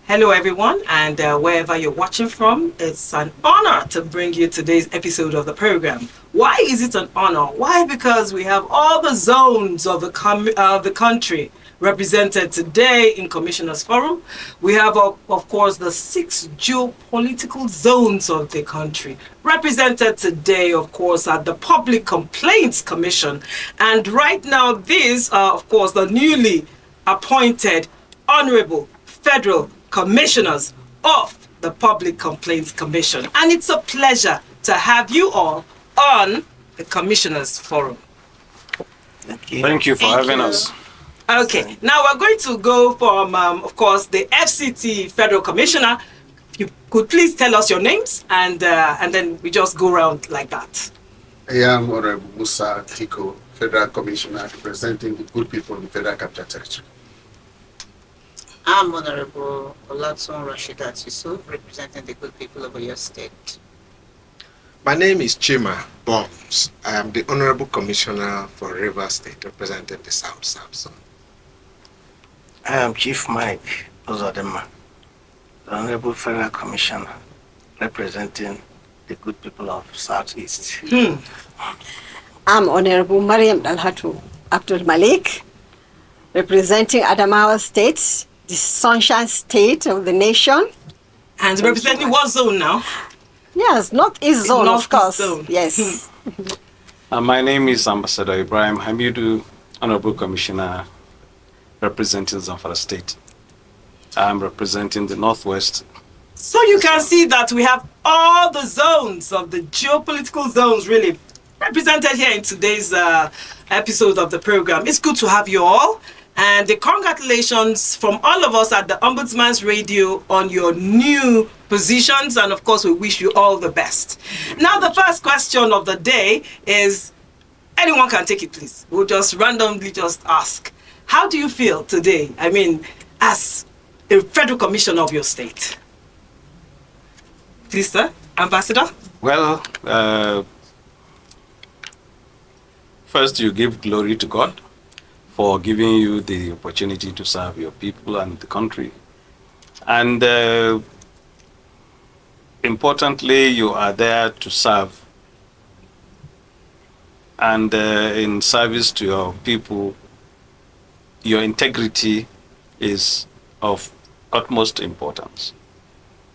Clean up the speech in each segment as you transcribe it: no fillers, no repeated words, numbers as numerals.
Hello, everyone, and wherever you're watching from, it's an honor to bring you today's episode of the program. Why is it an honor? Why? Because we have all the zones of the country represented today in Commissioners Forum. We have, of course, the 6 geopolitical zones of the country represented today, of course, at the Public Complaints Commission. And right now, these are, of course, the newly appointed Honorable Federal Commissioners of the Public Complaints Commission. And it's a pleasure to have you all on the Commissioners Forum. Thank you for having us. Okay, now we're going to go from, of course, the FCT Federal Commissioner. If you could please tell us your names, and then we just go around like that. I am Honorable Musa Triko, Federal Commissioner representing the good people in the Federal Capital Territory. I'm Honorable Olatun Rashidat Yusuf, representing the good people of your state. My name is Chima Bombs. I am the Honorable Commissioner for Rivers State, representing the South Zone. I am Chief Mike Ozodema, the Honorable Federal Commissioner, representing the good people of Southeast. I'm Honorable Mariam Dalhatu Abdul Malik, representing Adamawa State, the Sunshine State of the nation. And representing what zone now? Yes, Northeast Zone, of course. Zone. Yes. My name is Ambassador Ibrahim Hamidu, Honorable Commissioner representing Zamfara State. I'm representing the Northwest. So you can see that we have all the zones of the geopolitical zones really represented here in today's episode of the program. It's good to have you all. And congratulations from all of us at the Ombudsman's Radio on your new positions. And of course, we wish you all the best. Now, the first question of the day is, anyone can take it, please. We'll just randomly just ask. How do you feel today? I mean, as a federal commissioner of your state? Please, sir, Ambassador? Well, first you give glory to God for giving you the opportunity to serve your people and the country. And importantly, you are there to serve. And in service to your people, your integrity is of utmost importance.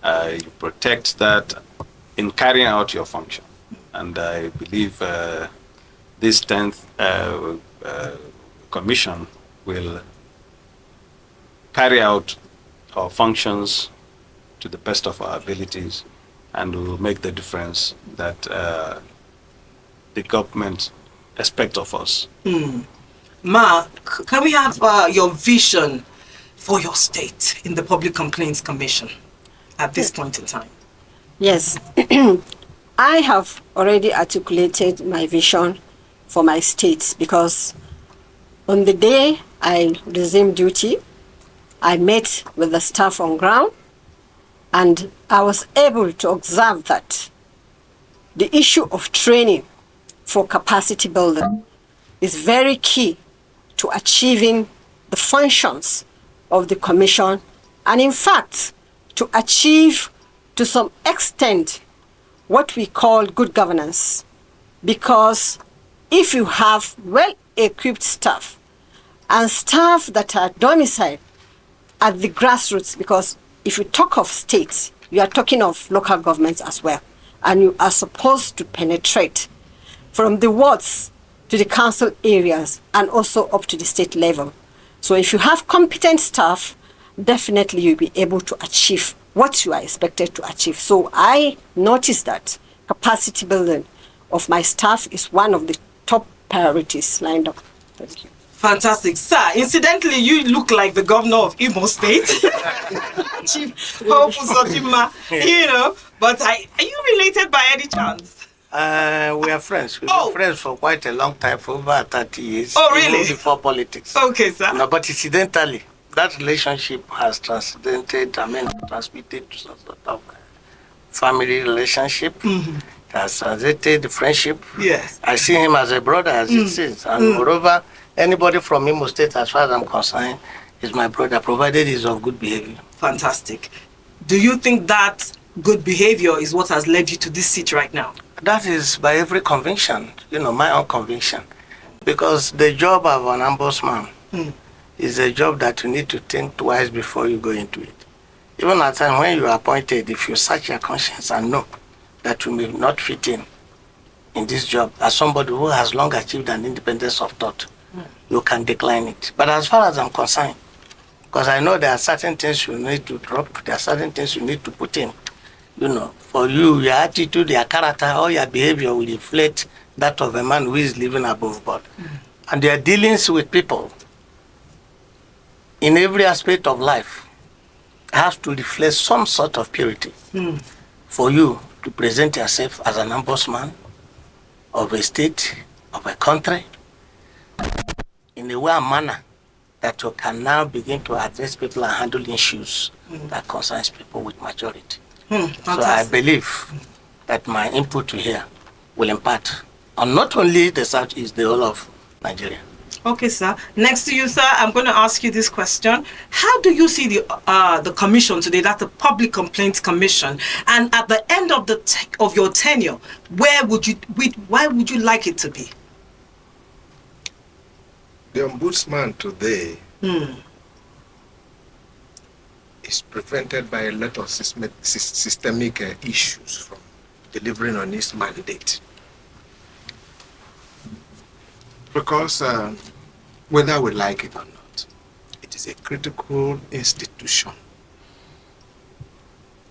You protect that in carrying out your function. And I believe this 10th Commission will carry out our functions to the best of our abilities and will make the difference that the government expects of us. Ma, can we have your vision for your state in the Public Complaints Commission at this point in time? Yes. I have already articulated my vision for my state because on the day I resumed duty, I met with the staff on ground and I was able to observe that the issue of training for capacity building is very key to achieving the functions of the Commission and in fact to achieve to some extent what we call good governance. Because if you have well-equipped staff and staff that are domiciled at the grassroots, because if you talk of states, you are talking of local governments as well, and you are supposed to penetrate from the wards to the council areas and also up to the state level. So if you have competent staff, definitely you'll be able to achieve what you are expected to achieve. So I noticed that capacity building of my staff is one of the top priorities lined up. Thank you. Fantastic. Sir, incidentally, you look like the governor of Imo State. Chief Hope Uzodinma, but are you related by any chance? We are friends. We've been friends for quite a long time, for over 30 years. Oh, really? Even before politics. Okay, sir. No, but incidentally, that relationship has transmitted to some sort of family relationship. Mm-hmm. Has translated the friendship. Yes. I see him as a brother, as it is. And moreover, anybody from Imo State, as far as I'm concerned, He's my brother, provided he's of good behavior. Fantastic. Do you think that good behavior is what has led you to this seat right now? That is by every conviction, my own conviction. Because the job of an ombudsman is a job that you need to think twice before you go into it. Even at time when you are appointed, if you search your conscience and know that you may not fit in this job as somebody who has long achieved an independence of thought, you can decline it. But as far as I'm concerned, because I know there are certain things you need to drop, there are certain things you need to put in. For you, your attitude, your character, or your behavior will reflect that of a man who is living above board. And their dealings with people in every aspect of life have to reflect some sort of purity. For you to present yourself as an ombudsman of a state, of a country, in a way and manner that you can now begin to address people and handle issues that concerns people with majority. So I believe that my input to here will impart on not only the Southeast, the whole of Nigeria. Okay, sir. Next to you, sir, I'm going to ask you this question. How do you see the commission today, that's the Public Complaints Commission, and at the end of of your tenure, why would you like it to be? The ombudsman today is prevented by a lot of systemic issues from delivering on his mandate. Because whether we like it or not, it is a critical institution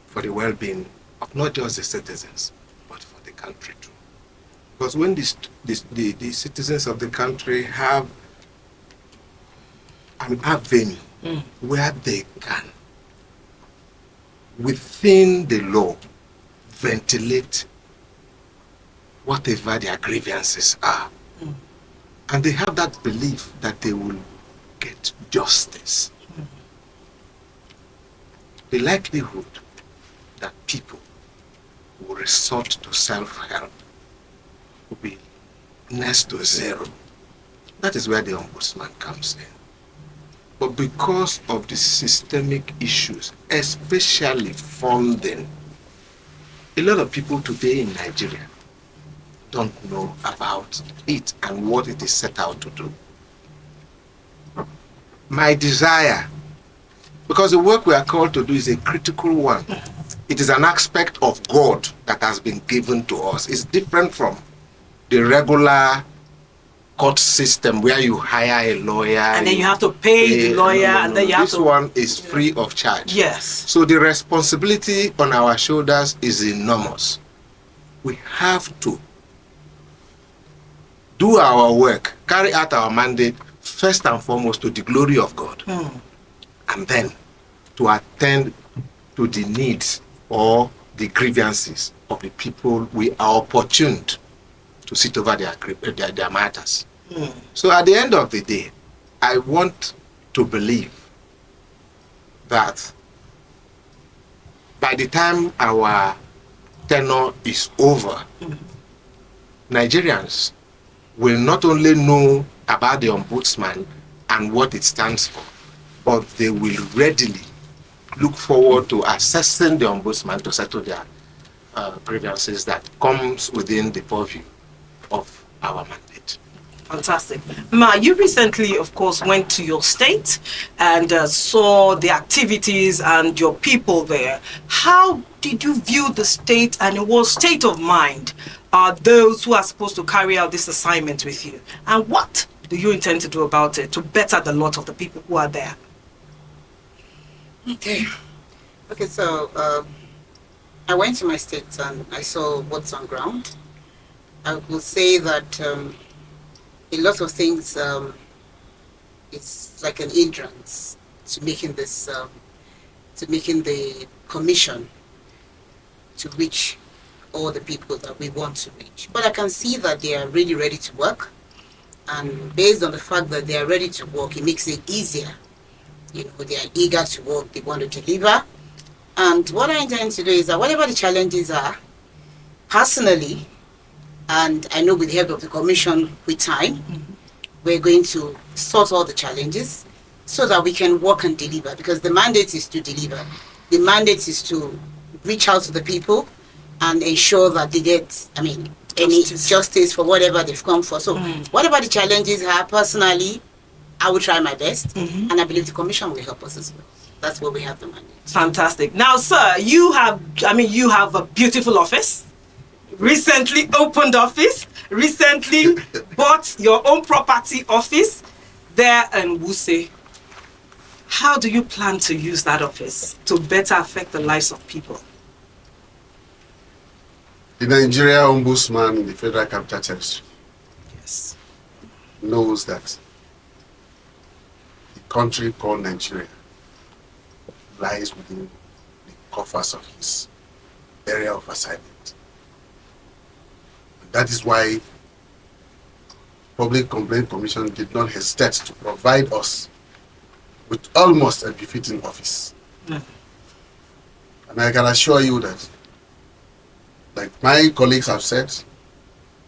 for the well-being of not just the citizens, but for the country too. Because when the citizens of the country have an avenue where they can, within the law, ventilate whatever their grievances are. And they have that belief that they will get justice. The likelihood that people will resort to self-help will be next to zero. That is where the ombudsman comes in. But because of the systemic issues, especially funding, a lot of people today in Nigeria don't know about it and what it is set out to do. My desire, because the work we are called to do is a critical one. It is an aspect of God that has been given to us. It's different from the regular court system where you hire a lawyer and then you have to pay the lawyer, and then you have to... This one is free of charge. Yes. So the responsibility on our shoulders is enormous. We have to do our work, carry out our mandate, first and foremost to the glory of God, and then to attend to the needs or the grievances of the people we are opportuned to sit over their matters. So at the end of the day, I want to believe that by the time our tenure is over, Nigerians will not only know about the ombudsman and what it stands for, but they will readily look forward to assessing the ombudsman to settle their grievances that comes within the purview of our mandate. Fantastic. Ma, you recently, of course, went to your state and saw the activities and your people there. How did you view the state, and in what state of mind are those who are supposed to carry out this assignment with you? And what do you intend to do about it to better the lot of the people who are there? Okay, so I went to my state and I saw what's on ground. I would say that a lot of things it's like an hindrance to making this to making the commission to reach all the people that we want to reach. But I can see that they are really ready to work, and based on the fact that they are ready to work, it makes it easier. You know, they are eager to work, they want to deliver. And what I intend to do is that whatever the challenges are, personally, and I know with the help of the commission with time, we're going to sort all the challenges so that we can work and deliver, because the mandate is to deliver. The mandate is to reach out to the people and ensure that they get, any justice for whatever they've come for. So whatever the challenges are, personally, I will try my best, and I believe the commission will help us as well. That's what we have the mandate. Fantastic. Now, sir, you have a beautiful office, recently opened office, recently bought your own property office there in Wuse. How do you plan to use that office to better affect the lives of people? The Nigeria Ombudsman in the Federal Capital Territory Yes. knows that the country called Nigeria lies within the coffers of his area of assignment. And that is why Public Complaint Commission did not hesitate to provide us with almost a befitting office. And I can assure you that, like my colleagues have said,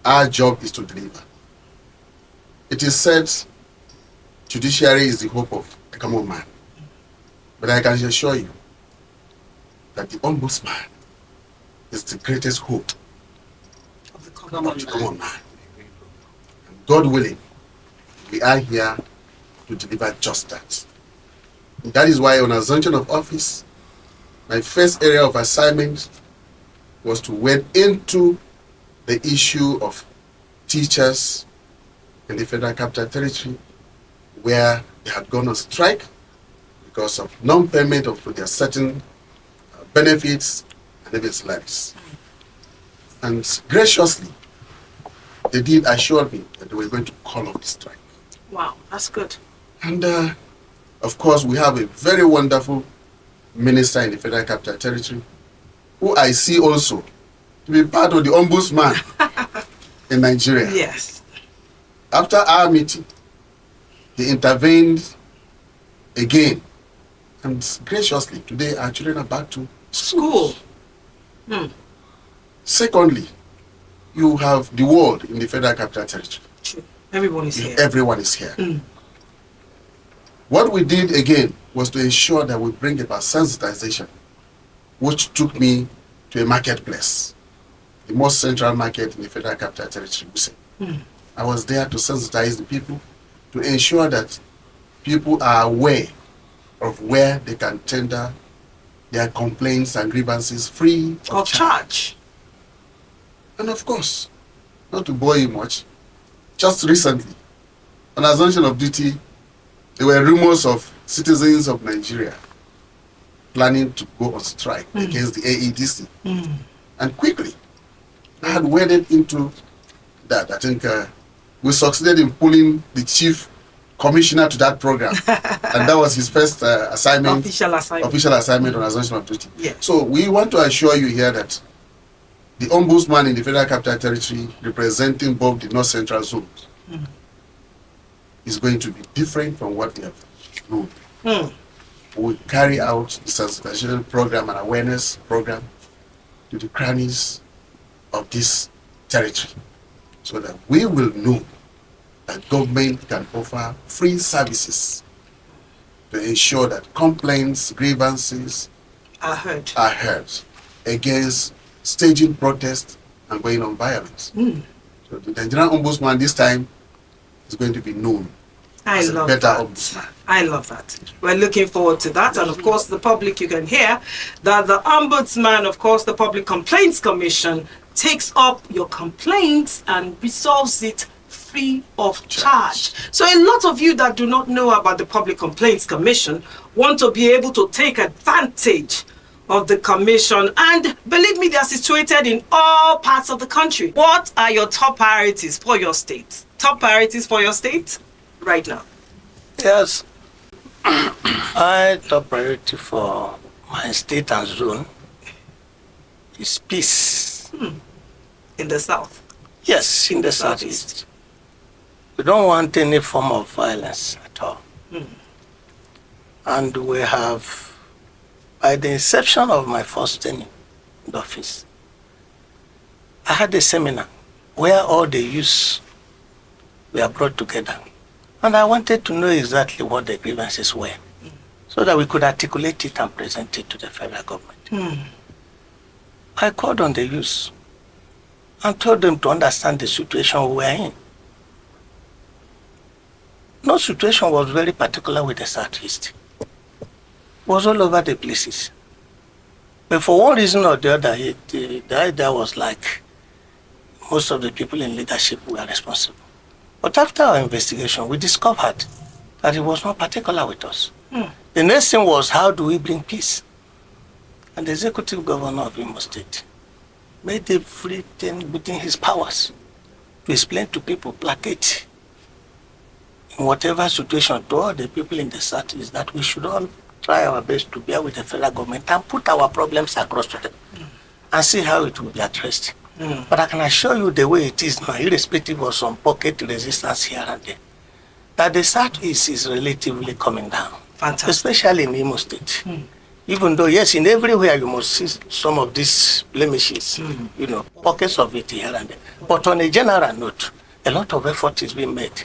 our job is to deliver. It is said judiciary is the hope of the common man. But I can assure you that the ombudsman is the greatest hope Of the of common the man. common man. And God willing, we are here to deliver just that. And that is why on assumption of office, my first area of assignment was to wade into the issue of teachers in the Federal Capital Territory where they had gone on strike because of non-payment of their certain benefits and even salaries. And graciously, they did assure me that they were going to call off the strike. Wow, that's good. And of course, we have a very wonderful minister in the Federal Capital Territory who I see also to be part of the ombudsman in Nigeria. Yes. After our meeting, he intervened again. And graciously, today our children are back to School. Secondly, you have the world in the Federal Capital Territory. True. Everyone is here. Everyone is here. What we did again was to ensure that we bring about sensitization, which took me to a marketplace, the most central market in the Federal Capital Territory. I was there to sensitize the people, to ensure that people are aware of where they can tender their complaints and grievances free Of charge. And of course, not to bore you much, just recently, on assumption of duty, there were rumors of citizens of Nigeria planning to go on strike against the AEDC. And quickly, I had waded into that. I think we succeeded in pulling the chief commissioner to that program. And that was his first assignment, Official assignment on assumption of duty. Yeah. So we want to assure you here that the ombudsman in the Federal Capital Territory, representing both the North Central zones, is going to be different from what we have known. We will carry out the sensitization program and awareness program to the crannies of this territory so that we will know that government can offer free services to ensure that complaints, grievances I heard. are heard against staging protests and going on violence. So the Nigerian Ombudsman this time is going to be known I as a love better that. ombudsman. I love that. We're looking forward to that. And of course, the public, you can hear that the Ombudsman, of course, the Public Complaints Commission, takes up your complaints and resolves it free of charge. So a lot of you that do not know about the Public Complaints Commission want to be able to take advantage of the commission, and believe me, they are situated in all parts of the country. What are your top priorities for your state? Top priorities for your state right now? Yes, my top priority for my state and zone is peace. In the south. Yes, in the southeast. We don't want any form of violence at all. And we have, by the inception of my first tenure in the office, I had a seminar where all the youths were brought together And I wanted to know exactly what the grievances were so that we could articulate it and present it to the federal government. I called on the youth and told them to understand the situation we were in. No situation was very particular with the Southeast. It was all over the places. But for one reason or the other, the idea was like most of the people in leadership were responsible. But after our investigation, we discovered that it was not particular with us. The next thing was, how do we bring peace? And the executive governor of Imo State made everything within his powers to explain to people, placate in whatever situation to all the people in the South is that we should all try our best to bear with the federal government and put our problems across to them and see how it will be addressed. But I can assure you the way it is now, irrespective of some pocket resistance here and there, that the Southeast is relatively coming down. Fantastic. Especially in Imo State. Even though, yes, in everywhere you must see some of these blemishes, pockets of it here and there. But on a general note, a lot of effort is being made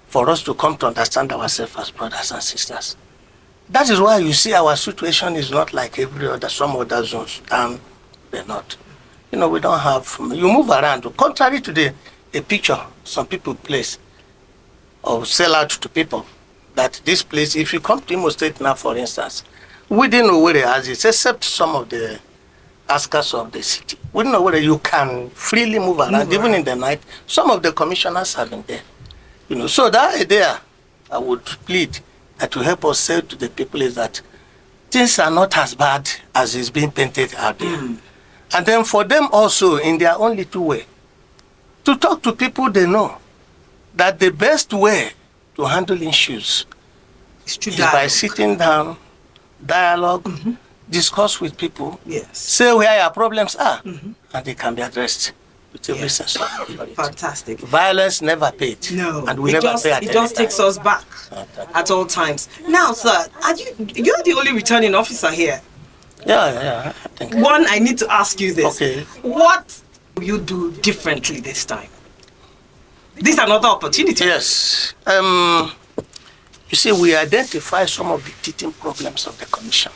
for us to come to understand ourselves as brothers and sisters. That is why you see our situation is not like some other zones down the north. We don't have, you move around, contrary to a picture some people place or sell out to people, that this place, if you come to Imo State now, for instance, we didn't know where it has it, except some of the outskirts of the city. We don't know whether you can freely move around, even in the night. Some of the commissioners have been there. So that idea, I would plead that to help us say to the people is that things are not as bad as is being painted out there. And then for them also, in their own little way, to talk to people they know that the best way to handle issues is by sitting down, dialogue, discuss with people, say where your problems are, and they can be addressed with every sense of authority. Fantastic. Violence never paid. No, and we never pay at it just takes us back at all times. Now, sir, you're the only returning officer here. Yeah, I think. One, I need to ask you this. Okay. What will you do differently this time? This is another opportunity. Yes. You see, we identify some of the teething problems of the commission.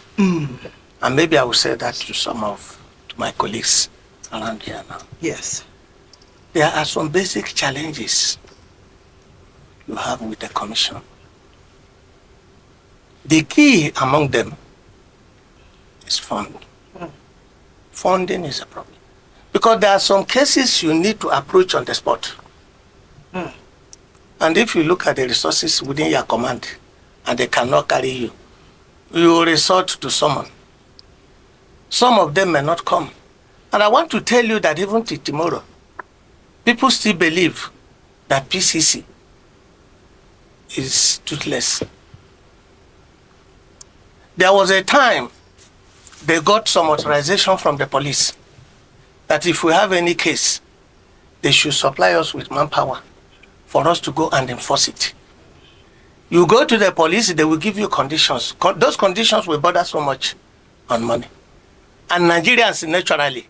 And maybe I will say that to my colleagues around here now. Yes. There are some basic challenges you have with the commission. The key among them is funding. Funding is a problem. Because there are some cases you need to approach on the spot. And if you look at the resources within your command and they cannot carry you, you will resort to someone. Some of them may not come. And I want to tell you that even till tomorrow, people still believe that PCC is toothless. There was a time they got some authorization from the police that if we have any case, they should supply us with manpower for us to go and enforce it. You go to the police, they will give you conditions. Those conditions will bother so much on money. And Nigerians, naturally,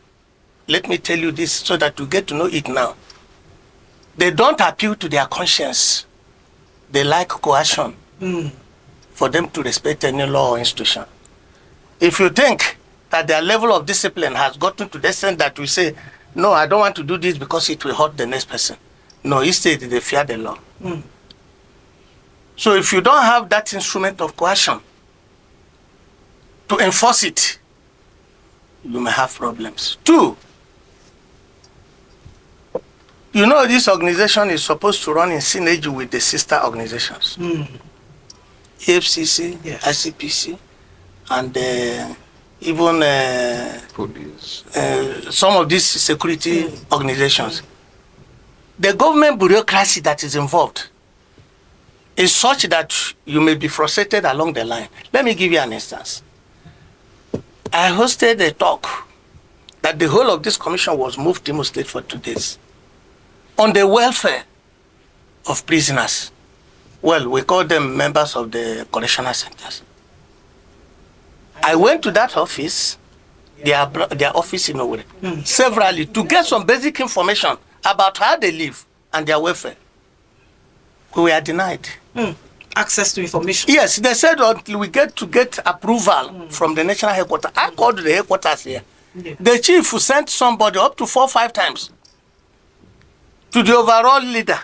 let me tell you this so that you get to know it now. They don't appeal to their conscience. They like coercion for them to respect any law or institution. If you think that their level of discipline has gotten to the extent that we say, no, I don't want to do this because it will hurt the next person. No, instead they fear the law. So if you don't have that instrument of coercion to enforce it, you may have problems. Two, this organization is supposed to run in synergy with the sister organizations. AFCC, ICPC, and even Police. some of these security organizations. The government bureaucracy that is involved is such that you may be frustrated along the line. Let me give you an instance. I hosted a talk that the whole of this commission was moved to Imo State for 2 days on the welfare of prisoners. Well, we call them members of the correctional centers. I went to that office, their office in Owerri, severally to get some basic information about how they live and their welfare. we were denied. Access to information. Yes, they said until we get approval from the national headquarters. I called the headquarters here. Yeah. The chief sent somebody up to 4 or 5 times to the overall leader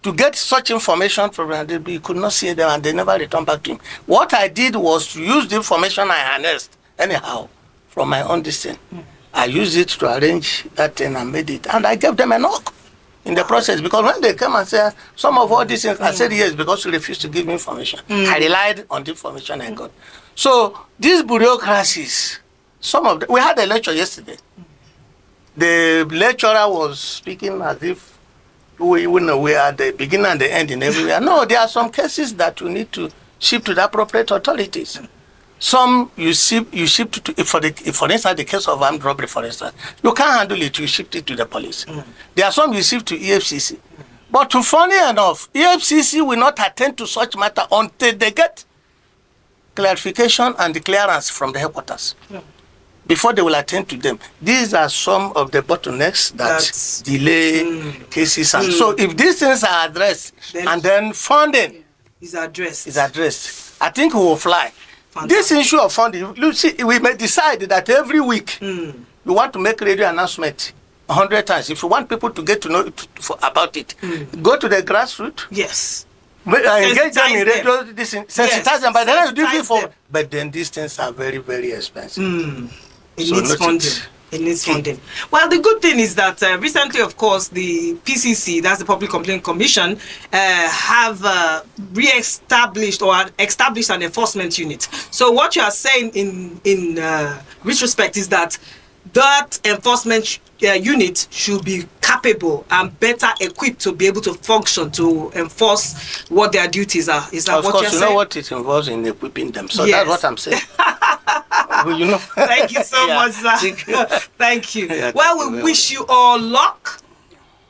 to get such information from them. He could not see them and they never returned back to him. What I did was to use the information I harnessed anyhow from my own distance. I used it to arrange that thing and made it. And I gave them a knock in the process, because when they came and said some of all these things, I said yes, because you refused to give me information. I relied on the information I got. So these bureaucracies, some of them, we had a lecture yesterday. The lecturer was speaking as if we are at the beginning and the end in everywhere. No, there are some cases that you need to ship to the appropriate authorities. Some you ship to, for instance, the case of armed robbery, for instance, you can't handle it, you ship it to the police. There are some you ship to EFCC. But funny enough, EFCC will not attend to such matter until they get clarification and the clearance from the headquarters. Before they will attend to them. These are some of the bottlenecks that delay cases. And so if these things are addressed and then funding is addressed, I think we will fly. Fantastic. This issue of funding, you see, we may decide that every week we want to make radio announcement 100 times. If you want people to get to know about it, go to the grassroots. Yes. Engage them in radio, sensitize them. But then you do it for. But then these things are very, very expensive. It needs funding. It needs funding. Well, the good thing is that recently, of course, the PCC, that's the Public Complaint Commission, have re-established or established an enforcement unit. So what you are saying in retrospect is that enforcement unit should be capable and better equipped to be able to function, to enforce what their duties are. Is that of what course, you're you saying? know what it involves in equipping them. So Yes. that's what I'm saying. You know. Thank you so much, sir. Thank you. Well, we wish you all luck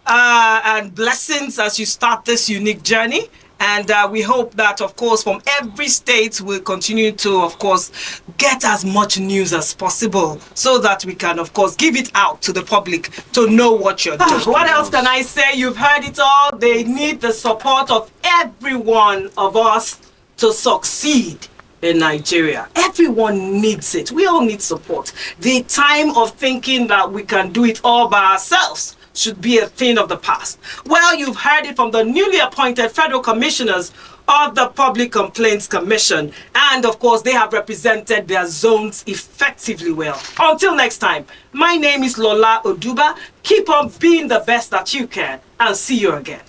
and blessings as you start this unique journey. And we hope that, of course, from every state we'll continue to, of course, get as much news as possible so that we can, of course, give it out to the public to know what you're doing. What else can I say? You've heard it all. They need the support of every one of us to succeed in Nigeria. Everyone needs it. We all need support. The time of thinking that we can do it all by ourselves should be a thing of the past. Well, you've heard it from the newly appointed federal commissioners of the Public Complaints Commission. And of course, they have represented their zones effectively well. Until next time, my name is Lola Oduba. Keep on being the best that you can, and see you again.